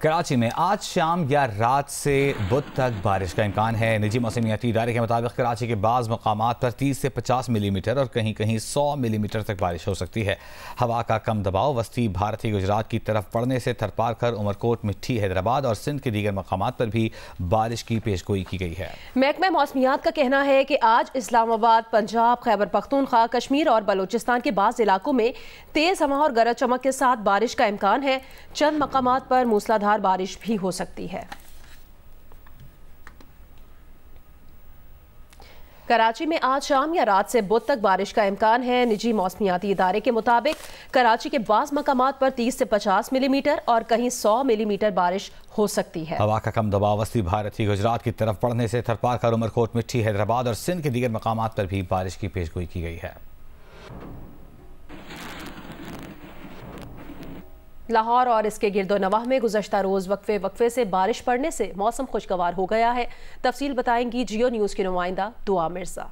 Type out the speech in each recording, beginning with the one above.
कराची में आज शाम या रात से बुध तक बारिश का इम्कान है। निजी मौसमियाती इदारे के मुताबिक कराची के बाज़ मकामात पर 30 से 50 मिलीमीटर और कहीं कहीं 100 मिलीमीटर तक बारिश हो सकती है। हवा का कम दबाव वस्ती भारतीय गुजरात की तरफ पड़ने से थरपार कर उमरकोट, मिट्टी, हैदराबाद और सिंध के दीगर मकामात पर भी बारिश की पेशगोई की गई है। महकमा मौसमियात का कहना है कि आज इस्लामाबाद, पंजाब, खैबर पख्तूनख्वा, कश्मीर और बलूचिस्तान के बाज़ इलाकों में तेज हवा और गरज चमक के साथ बारिश का इम्कान है। चंद मकामात पर मूसलाधार बारिश भी हो सकती है। कराची में आज शाम या रात से बुध तक बारिश का इम्कान है। निजी मौसमियाती इदारे के मुताबिक कराची के बाज़ मकामात पर 30 से 50 मिलीमीटर और कहीं 100 मिलीमीटर बारिश हो सकती है। हवा का कम दबाव वस्ती भारतीय गुजरात की तरफ पड़ने से थरपार कर उमरकोट, मिट्टी, हैदराबाद और सिंध के दीगर मकामात पर भी बारिश की पेशगोई की गई है। लाहौर और इसके गिरदोनवाह में गुज़श्ता रोज़ वक्फे से बारिश पड़ने से मौसम खुशगवार हो गया है। तफसील बताएंगी जियो न्यूज़ की नुमाइंदा दुआ मिर्जा।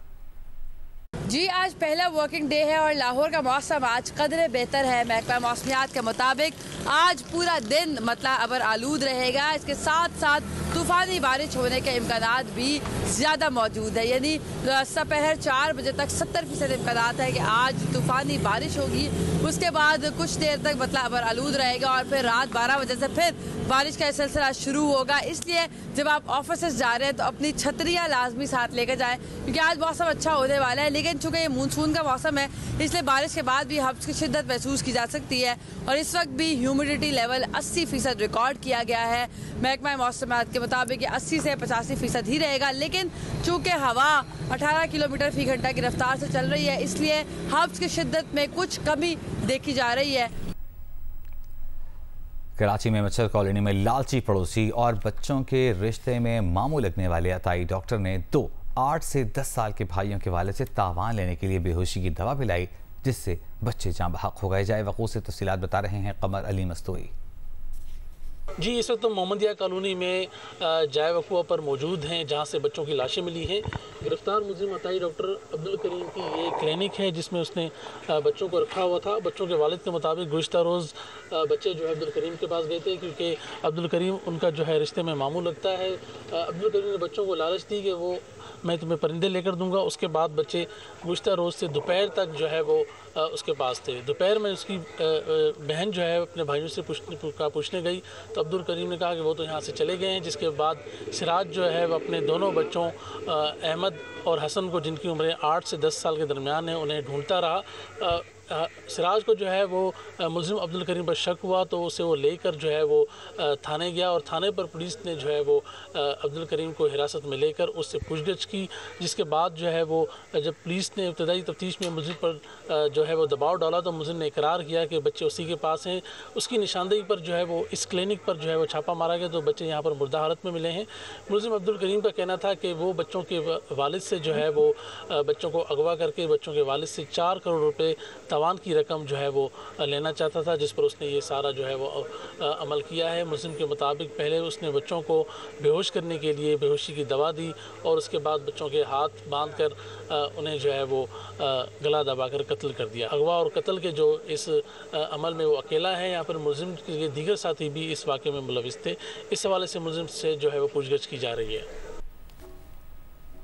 जी, आज पहला वर्किंग डे है और लाहौर का मौसम आज कदरे बेहतर है। महकमा मौसमियात के मुताबिक आज पूरा दिन मतलब अबर आलूद रहेगा। इसके साथ साथ तूफ़ानी बारिश होने के इम्कानात भी ज़्यादा मौजूद है, यानी दोपहर 4 बजे तक 70% इम्कानात है कि आज तूफ़ानी बारिश होगी। उसके बाद कुछ देर तक मतलब अबर आलूद रहेगा और फिर रात 12 बजे से फिर बारिश का सिलसिला शुरू होगा। इसलिए जब आप ऑफिस जा रहे हैं तो अपनी छतरियाँ लाजमी साथ लेकर जाएं, क्योंकि आज मौसम अच्छा होने वाला है। लेकिन चूँकि ये मानसून का मौसम है, इसलिए बारिश के बाद भी हब्स की शिद्दत महसूस की जा सकती है और इस वक्त भी ह्यूमिडिटी लेवल 80% रिकॉर्ड किया गया है। महकमा मौसमियात के मुताबिक 80 से 85% ही रहेगा, लेकिन चूँकि हवा 18 किलोमीटर फी घंटा की रफ्तार से चल रही है, इसलिए हब्स की शिद्दत में कुछ कमी देखी जा रही है। कराची में मच्छर कॉलोनी में लालची पड़ोसी और बच्चों के रिश्ते में मामू लगने वाले अताई डॉक्टर ने 2 8 से 10 साल के भाइयों के वाले से तावान लेने के लिए बेहोशी की दवा पिलाई, जिससे बच्चे जाँ बहक हो गए। जाए वक़ूअ से तफसीलात बता रहे हैं कमर अली मस्तूरी। जी, इस वक्त तो मोहम्मदिया कॉलोनी में जाए वक़ूआ पर मौजूद हैं, जहां से बच्चों की लाशें मिली हैं। गिरफ्तार मुलज़िम अताई डॉक्टर अब्दुल करीम की ये क्लिनिक है जिसमें उसने बच्चों को रखा हुआ था। बच्चों के वालिद के मुताबिक गुज़श्ता रोज़ बच्चे जो है अब्दुल करीम के पास गए थे, क्योंकि अब्दुल करीम उनका जो है रिश्ते में मामू लगता है। अब्दुल करीम ने बच्चों को लालच दी कि वो मैं तुम्हें परिंदे लेकर दूंगा। उसके बाद बच्चे गुज़श्ता रोज़ से दोपहर तक जो है वो उसके पास थे। दोपहर में उसकी बहन जो है अपने भाइयों से पूछने गई तो अब्दुल करीम ने कहा कि वो तो यहाँ से चले गए हैं। जिसके बाद सिराज जो है वो अपने दोनों बच्चों अहमद और हसन को, जिनकी उम्रें 8 से 10 साल के दरमियान है, उन्हें ढूंढता रहा। सिराज को जो है वो मुलज़िम अब्दुल करीम पर शक हुआ तो उसे वो लेकर जो है वो थाने गया और थाने पर पुलिस ने जो है वो अब्दुल करीम को हिरासत में लेकर उससे पूछगछ की। जिसके बाद जो है वो जब पुलिस ने इब्तदाई तफ्तीश में मुलज़िम पर जो है वो दबाव डाला तो मुलज़िम ने इकरार किया कि बच्चे उसी के पास हैं। उसकी निशानदेही पर जो है वो इस क्लिनिक पर जो है वो छापा मारा गया तो बच्चे यहाँ पर मुर्दा हालत में मिले हैं। मुलज़िम अब्दुल करीम का कहना था कि वो बच्चों के वालिद से जो है वो बच्चों को अगवा करके बच्चों के वालिद से 4 करोड़ रुपये तवान की रकम जो है वो लेना चाहता था, जिस पर उसने ये सारा जो है वो अमल किया है। मुलज़िम के मुताबिक पहले उसने बच्चों को बेहोश करने के लिए बेहोशी की दवा दी और उसके बाद बच्चों के हाथ बांधकर उन्हें जो है वो गला दबाकर कत्ल कर दिया। अगवा और कत्ल के जो इस अमल में वो अकेला है। यहाँ पर मुलज़िम के दीगर साथी भी इस वाक़े में मुलविस थे। इस हवाले से मुलज़िम से जो है वो पूछगछ की जा रही है।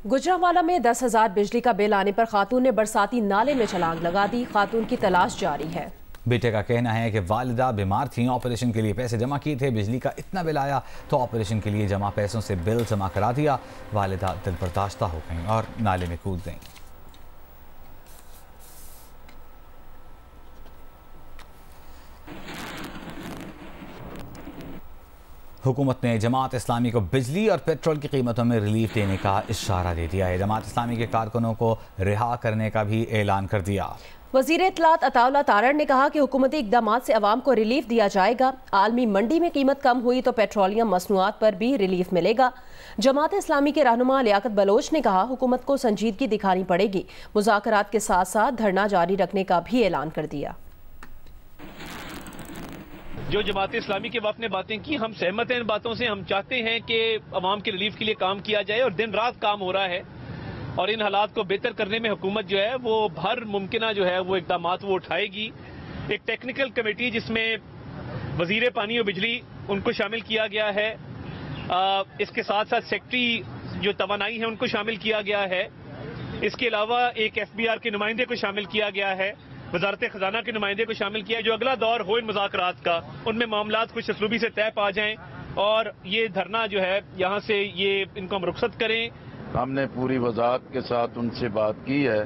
गुजरांवाला में 10,000 बिजली का बिल आने पर खातून ने बरसाती नाले में छलांग लगा दी। खातून की तलाश जारी है। बेटे का कहना है कि वालिदा बीमार थीं, ऑपरेशन के लिए पैसे जमा किए थे, बिजली का इतना बिल आया तो ऑपरेशन के लिए जमा पैसों से बिल जमा करा दिया। वालिदा दिल बर्दाश्ता हो गईं और नाले में कूद गईं। हुकूमत ने जमात इस्लामी को बिजली और पेट्रोल की कीमतों में रिलीफ देने का इशारा दे दिया है। जमात इस्लामी के कारकुनों को रिहा करने का भी ऐलान कर दिया। वज़ीर इत्तलात अताउल्लाह तारड़ ने कहा कि हुकूमती इक़दामात से अवाम को रिलीफ दिया जाएगा। आलमी मंडी में कीमत कम हुई तो पेट्रोलियम मसनूआत पर भी रिलीफ मिलेगा। जमात इस्लामी के रहनुमा लियाकत बलोच ने कहा हुकूमत को संजीदगी दिखानी पड़ेगी। मुज़ाकरात के साथ साथ धरना जारी रखने का भी ऐलान कर दिया। जो जमात इस्लामी के वफ़द ने बातें की, हम सहमत हैं इन बातों से। हम चाहते हैं कि अवाम के रिलीफ के लिए काम किया जाए और दिन रात काम हो रहा है और इन हालात को बेहतर करने में हुकूमत जो है वो हर मुमकिन जो है वो इक़दामात वो उठाएगी। एक टेक्निकल कमेटी जिसमें वज़ीर पानी और बिजली उनको शामिल किया गया है। इसके साथ साथ सेक्रेटरी जो तवानाई है उनको शामिल किया गया है। इसके अलावा एक FBR के नुमाइंदे को शामिल किया गया है, वजारत खजाना के नुमाइंदे को शामिल किया है। जो अगला दौर हो इन मुज़ाकरात का, उनमें मामलात कुछ असलूबी से तय पा जाएं और ये धरना जो है यहाँ से ये इनको हम रुखसत करें। हमने पूरी वजाहत के साथ उनसे बात की है।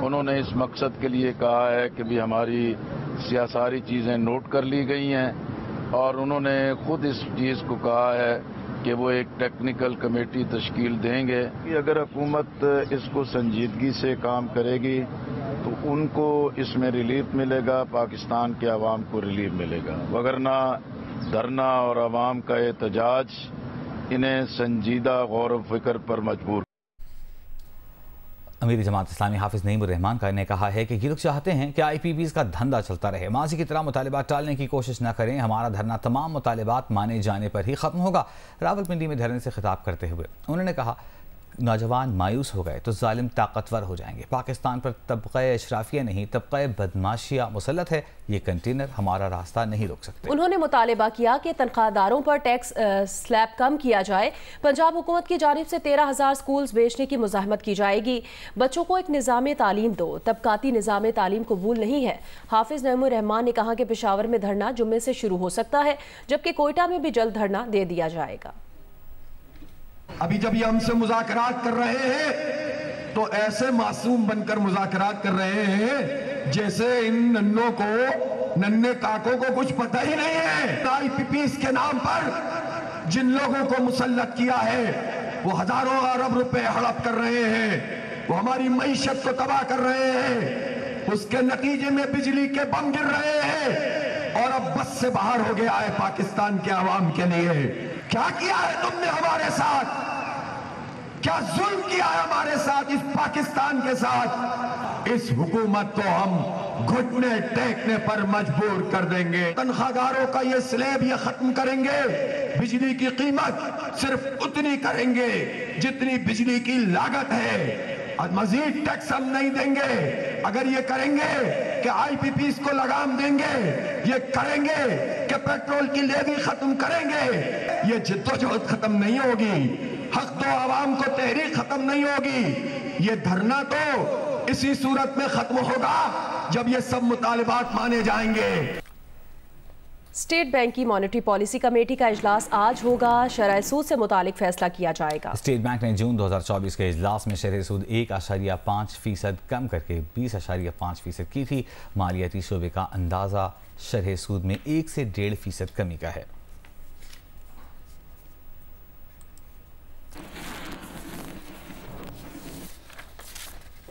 उन्होंने इस मकसद के लिए कहा है कि भी हमारी सारी चीज़ें नोट कर ली गई हैं और उन्होंने खुद इस चीज़ को कहा है कि वो एक टेक्निकल कमेटी तश्कील देंगे कि अगर हुकूमत इसको संजीदगी से काम करेगी तो उनको इसमें रिलीफ मिलेगा, पाकिस्तान के अवाम को रिलीफ मिलेगा। वगरना धरना और अवाम का एहतजाज इन्हें संजीदा गौर व फिक्र पर मजबूर। अमीर जमात इस्लामी हाफिज नईमुर रहमान का ने कहा है कि ये लोग चाहते हैं कि IPPs का धंधा चलता रहे, माजी की तरह मुतालिबात टालने की कोशिश न करें। हमारा धरना तमाम मुतालिबात माने जाने पर ही खत्म होगा। रावलपिंडी में धरने से खिताब करते हुए उन्होंने कहा, नौजवान मायूस हो गए तो जालिम ताकतवर हो जाएंगे। पाकिस्तान पर तबक़े अशराफिया नहीं, तबक़े बदमाशिया मुसल्लत है। ये कंटेनर हमारा रास्ता नहीं रोक सकते। उन्होंने मुतालिबा किया कि तनख्वाहदारों पर टैक्स स्लैब कम किया जाए। पंजाब हुकूमत की जानिब से 13,000 स्कूल्स बेचने की मुज़ाहमत की जाएगी। बच्चों को एक निज़ाम तालीम दो, तबकाती निज़ाम तालीम कबूल नहीं है। हाफिज नईमुर रहमान ने कहा कि पेशावर में धरना जुम्मे से शुरू हो सकता है, जबकि कोयटा में भी जल्द धरना दे दिया जाएगा। अभी जब ये हमसे मुज़ाकरात कर रहे हैं तो ऐसे मासूम बनकर मुज़ाकरात कर रहे हैं जैसे इन नन्हे काकों को कुछ पता ही नहीं है। IPPs के नाम पर जिन लोगों को मुसल्लत किया है वो हजारों अरब रुपए हड़प कर रहे हैं, वो हमारी मईशत को तबाह कर रहे हैं। उसके नतीजे में बिजली के बम गिर रहे हैं और अब बस से बाहर हो गया है पाकिस्तान के अवाम के लिए। क्या किया है तुमने हमारे साथ? क्या जुल्म किया है हमारे साथ, इस पाकिस्तान के साथ? इस हुकूमत को हम घुटने टेकने पर मजबूर कर देंगे। तनख्वाहदारों का ये स्लैब ये खत्म करेंगे। बिजली की कीमत सिर्फ उतनी करेंगे जितनी बिजली की लागत है, और मजीद टैक्स हम नहीं देंगे। अगर ये करेंगे कि IPPs को लगाम देंगे, ये करेंगे कि पेट्रोल की लेवी खत्म करेंगे, ये जिद्दोजहद खत्म नहीं होगी। हक तो आवाम को तहरीक खत्म नहीं होगी। ये धरना तो इसी सूरत में खत्म होगा जब ये सब मुतालिबात माने जाएंगे। स्टेट बैंक की मॉनेटरी पॉलिसी कमेटी का इजलास आज होगा। शरह सूद से मुतालिक फैसला किया जाएगा। स्टेट बैंक ने जून 2024 के इजलास में शरह सूद 1.5% कम करके 20.5% की थी। मालियाती शोबे का अंदाजा शरह सूद में 1 से 1.5% कमी का है।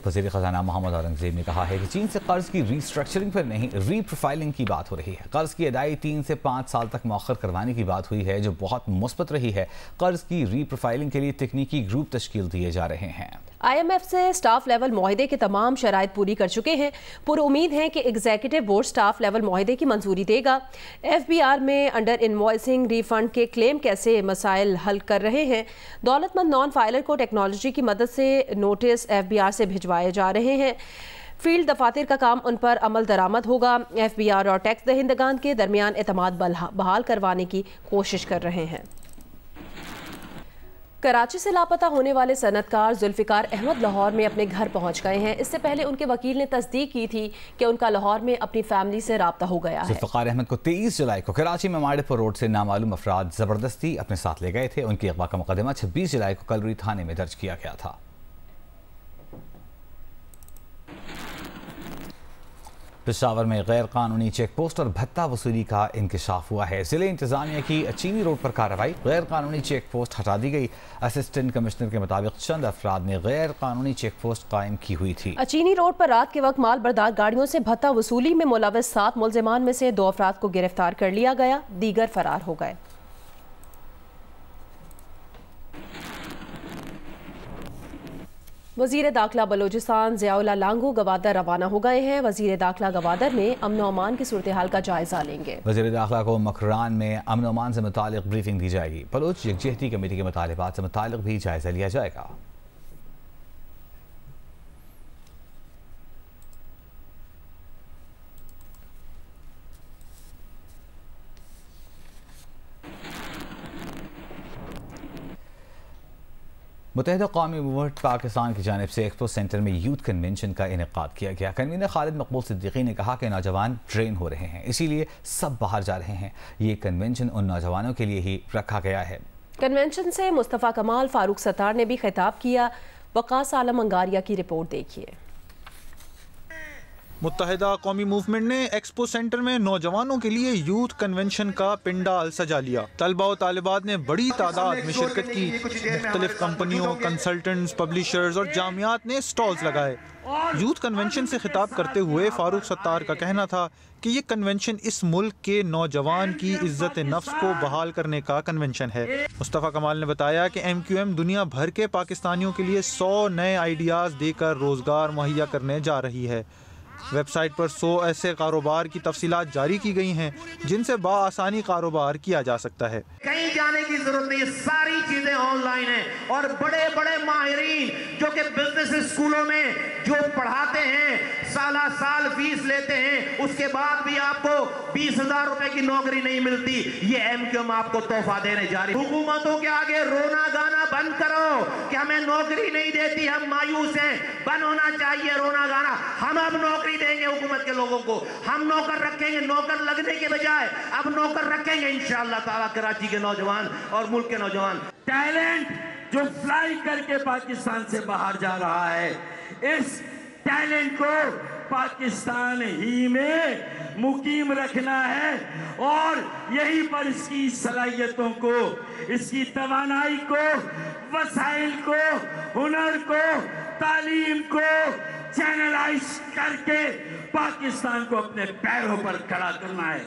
वज़ीर ख़ज़ाना मोहम्मद औरंगज़ेब ने कहा है कि चीन से कर्ज की रीस्ट्रक्चरिंग पर नहीं, रीप्रोफाइलिंग की बात हो रही है। कर्ज की अदायगी 3 से 5 साल तक मौखर करवाने की बात हुई है, जो बहुत मुस्बत रही है। कर्ज की रीप्रोफाइलिंग के लिए तकनीकी ग्रुप तश्कील दिए जा रहे हैं। IMF से स्टाफ लेवल मुआहदे के तमाम शराइत पूरी कर चुके हैं। पूरी उम्मीद है कि एग्जीक्यूटिव बोर्ड स्टाफ लेवल मुआहदे की मंजूरी देगा। FBR में अंडर इनवॉइसिंग रिफंड के क्लेम कैसे मसाइल हल कर रहे हैं। दौलतमंद नॉन फाइलर को टेक्नोलॉजी की मदद से नोटिस FBR से भिजवाए जा रहे हैं। फील्ड दफातर का काम उन पर अमल दरामद होगा। FBR और टैक्स दहिंदगान के दरमियान एतमाद बहाल करवाने की कोशिश कर रहे हैं। कराची से लापता होने वाले सनतकार जुल्फिकार अहमद लाहौर में अपने घर पहुंच गए हैं। इससे पहले उनके वकील ने तस्दीक की थी कि उनका लाहौर में अपनी फैमिली से राब्ता हो गया है। जुल्फिकार अहमद को 23 जुलाई को कराची में माड़ेपुर रोड से नामालूम अफराद जबरदस्ती अपने साथ ले गए थे। उनकी अगवा का मुकदमा 26 जुलाई को कलरी थाने में दर्ज किया गया था। पेशावर में गैर कानूनी चेक पोस्ट और भत्ता वसूली का इंकशाफ हुआ है। जिले इंतजामिया की चीनी रोड पर कार्रवाई, गैर कानूनी चेक पोस्ट हटा दी गई। असिस्टेंट कमिश्नर के मुताबिक चंद अफराद ने गैर कानूनी चेक पोस्ट कायम की हुई थी। चीनी रोड पर रात के वक्त माल बरदार गाड़ियों से भत्ता वसूली में मुलव्वस 7 मुलजिमान में से 2 अफराद को गिरफ्तार कर लिया गया, दीगर फरार हो गए। वज़ीर दाखिला बलोचिस्तान ज़ियाउल्लाह लांगू गवादर रवाना हो गए हैं। वज़ीर दाखिला गवादर में अमन अमान की सूरत हाल का जायजा लेंगे। वज़ीर दाखिला को मकरान में अमन अमान से मुतालिक ब्रीफिंग दी जाएगी। बलोच यकजहती कमेटी के मुतालिबात से मुतालिक भी जायजा लिया जाएगा। मुत्तहिदा कौमी मूवमेंट पाकिस्तान की जानिब से एक्सपो सेंटर में यूथ कन्वेंशन का इनेकाद किया गया। कन्वीनर खालिद मकबूल सिद्दीकी ने कहा कि नौजवान ट्रेन हो रहे हैं, इसीलिए सब बाहर जा रहे हैं। ये कन्वेंशन उन नौजवानों के लिए ही रखा गया है। कन्वेंशन से मुस्तफ़ा कमाल, फारूक सत्तार ने भी खिताब किया। वकास आलम अंगारिया की रिपोर्ट देखिए। मुत्तहिदा कौमी मूवमेंट ने एक्सपो सेंटर में नौजवानों के लिए यूथ कन्वेंशन का पिंडाल सजा लिया। तलबा और तालिबात ने बड़ी तादाद में शिरकत की। मुख्तलिफ कंपनियों, कंसल्टेंट्स, पब्लिशर्स और जामियात ने स्टॉल्स लगाए। यूथ कन्वेंशन से खिताब करते हुए फारूक सत्तार का कहना था कि ये कन्वेंशन इस मुल्क के नौजवान की इज्जत नफ्स को बहाल करने का कन्वेंशन है। मुस्तफ़ा कमाल ने बताया कि MQM दुनिया भर के पाकिस्तानियों के लिए 100 नए आइडियाज़ देकर रोज़गार मुहैया करने जा रही है। वेबसाइट पर 100 ऐसे कारोबार की तफसीलात जारी की गई हैं जिनसे बाआसानी कारोबार किया जा सकता है। कहीं जाने की जरूरत नहीं, सारी चीजें ऑनलाइन हैं और बड़े बड़े माहिरीन जो कि बिजनेस स्कूलों में जो पढ़ाते हैं, साल फीस लेते हैं, उसके बाद भी आपको 20,000 रुपए की नौकरी नहीं मिलती। ये MQM आपको तोहफा देने जा रही है। हुकूमतों के आगे रोना गाना बंद करो कि हमें नौकरी नहीं देती, हम मायूस हैं। बंद होना चाहिए रोना गाना। हम अब नौकरी देंगे हुकूमत के लोगों को, हम नौकर रखेंगे। नौकर लगने के बजाय अब नौकर रखेंगे इंशाअल्लाह ताला कराची के नौजवान और मुल्क के नौजवान। टैलेंट जो फ्लाई करके पाकिस्तान से बाहर जा रहा है, इस टैलेंट को पाकिस्तान ही में मुकीम रखना है और यहीं पर इसकी सलाहियतों को, इसकी तवानाई को, वसाइल को, हुनर को, तालीम को चैनलाइज करके पाकिस्तान को अपने पैरों पर खड़ा करना है।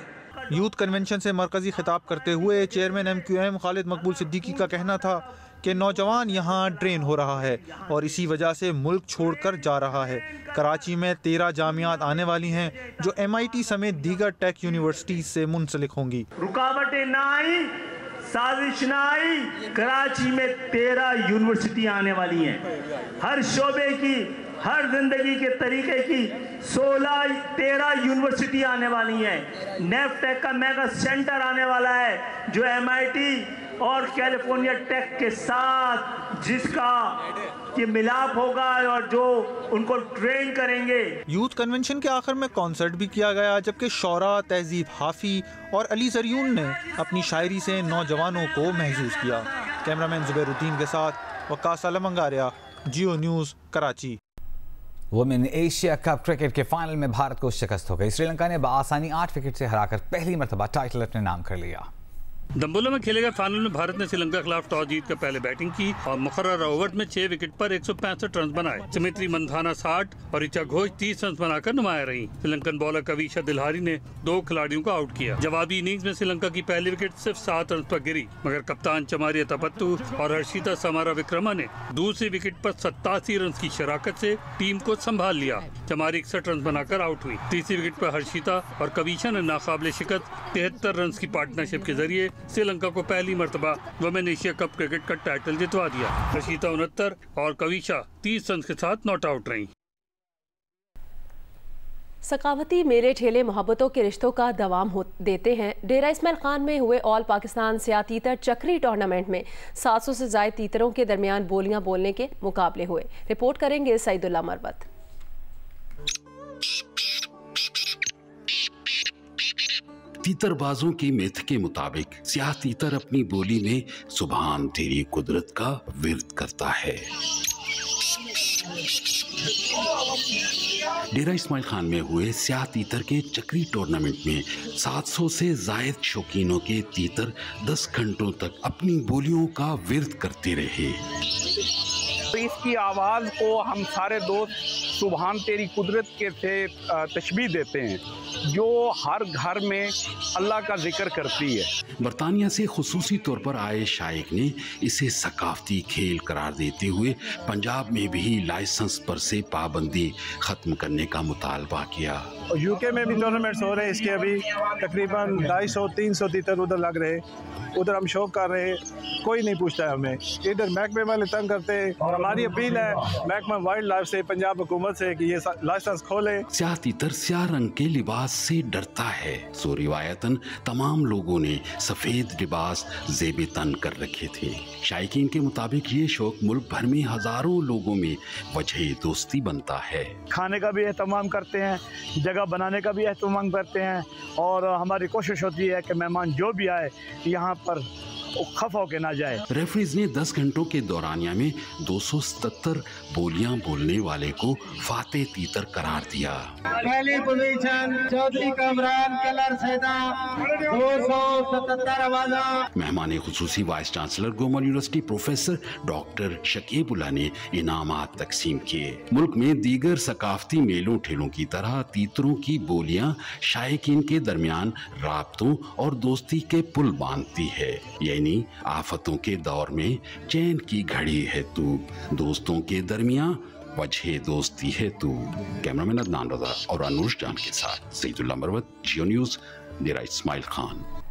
यूथ कन्वेंशन से मरकजी खिताब करते हुए चेयरमैन MQM खालिद मकबूल सिद्दीकी का कहना था कि नौजवान यहाँ ड्रेन हो रहा है और इसी वजह से मुल्क छोड़कर जा रहा है। कराची में 13 जामियात आने वाली हैं जो MIT समेत दीगर टेक यूनिवर्सिटीज से मुंसलिक होंगी। रुकावटें ना आई, साजिश ना आई, कराची में 13 यूनिवर्सिटी आने वाली हैं। हर शोबे की, हर जिंदगी के तरीके की 13 यूनिवर्सिटी आने वाली हैं। नेफ्टेक का मेगा सेंटर आने वाला है जो MIT और कैलिफोर्निया टेक के साथ जिसका कि मिलाप होगा और जो उनको ट्रेन करेंगे। यूथ कन्वेंशन के आखिर में कॉन्सर्ट भी किया गया, जबकि शौरा, तहजीब हाफी और अली जरियून ने अपनी शायरी से नौजवानों को महसूस किया। कैमरामैन जुबैरुद्दीन के साथ Waqas Alam Angaria, Geo news, Karachi. Women Asia cup cricket के फाइनल में भारत को शिकस्त हो गई। श्रीलंका ने बआसानी 8 विकेट से हराकर पहली मरतबा टाइटल अपने नाम कर लिया। दम्बोला में खेले गए फाइनल में भारत ने श्रीलंका के खिलाफ टॉस जीतकर पहले बैटिंग की और मुकर्रर ओवर में 6 विकेट पर 165 रन बनाए। सुमित्री मंधाना 60 और ऋचा घोष 30 रन बनाकर नुमाया रही। श्रीलंकन बॉलर कविशा दिलहारी ने 2 खिलाड़ियों को आउट किया। जवाबी इनिंग्स में श्रीलंका की पहली विकेट सिर्फ 7 रन पर गिरी, मगर कप्तान चमारिया तपत्तु और हर्षिता समारा विक्रमा ने दूसरी विकेट पर 87 रन की शराकत से टीम को संभाल लिया। चमारी 61 रन बनाकर आउट हुई। तीसरी विकेट पर हर्षिता और कविशा ने नाकाबिले शिकस्त 73 रन की पार्टनरशिप के जरिए श्रीलंका को पहली मर्तबा वुमेन एशिया कप क्रिकेट का टाइटल जितवा दिया। रशीदा 69 और कविशा 30 रन के साथ नॉट आउट रही। सकावती मेरे ठेले मोहब्बतों के रिश्तों का दवाम देते हैं। डेरा इस्माइल खान में हुए ऑल पाकिस्तान सियाह तीतर चक्री टूर्नामेंट में 700 से ज्यादा तीतरों के दरमियान बोलियां बोलने के मुकाबले हुए। रिपोर्ट करेंगे सईदुल्लाह मरवत। तीतरबाजों की मिथ के मुताबिक सियाह तीतर अपनी बोली में सुभान तेरी कुदरत का विर्द करता है। डेरा इस्माइल खान में हुए सियाह तीतर के चक्री टूर्नामेंट में 700 से जायद शौकीनों के तीतर 10 घंटों तक अपनी बोलियों का विर्द करते रहे। तो इसकी आवाज़ को हम सारे दोस्त सुभान तेरी कुदरत के से तशबीह देते हैं, जो हर घर में अल्लाह का जिक्र करती है। बरतानिया से खुसूसी तौर पर आए शाइक ने इसे सकाफती खेल करार देते हुए पंजाब में भी लाइसेंस पर से पाबंदी खत्म करने का मुतालबा किया। यूके में भी टूर्नामेंट्स हो रहे हैं इसके, अभी तकरीबन 250-300 तीतर उधर लग रहे, उधर हम शौक कर रहे, कोई नहीं पूछता है हमें। इधर महकमे वाले तंग करते हैं और हमारी अपील है महकमा वाइल्ड लाइफ से, पंजाब हुकूमत हुकूमत से कि ये लाइसेंस खोले। ज्यादातर स्याह रंग के लिबास से डरता है, सो रिवायतन तमाम लोगों ने सफेद लिबास ज़ेबे तन कर रखे थे। शायकीन के मुताबिक ये शौक मुल्क भर में हजारों लोगों में वजह दोस्ती बनता है। खाने का भी एहतमाम करते हैं, जगह बनाने का भी एहतमाम करते हैं और हमारी कोशिश होती है कि मेहमान जो भी आए यहाँ पर खफा होके ना जाए। रेफरीज ने 10 घंटों के दौरानिया में 277 बोलियां बोलने वाले को फाते तीतर करार दिया। पहली पोजीशन चौधरी कामरान कलर सैदा 277 आवाजा। मेहमान खुसूसी vice chancellor Gomal university professor doctor Shakeebullah ने इनामात तकसीम किए। मुल्क में दीगर सकाफती मेलों ठेलों की तरह तीतरों की बोलियां शायकीन के दरमियान राब्तों और दोस्ती के पुल बांधती है। आफतों के दौर में चैन की घड़ी है तू, दोस्तों के दरमियां वजह दोस्ती है तू। कैमरामैन अदनान रजा और अनुज जान के साथ सईदुल्लाह मरवत, जियो न्यूज़, डेरा इस्माइल खान।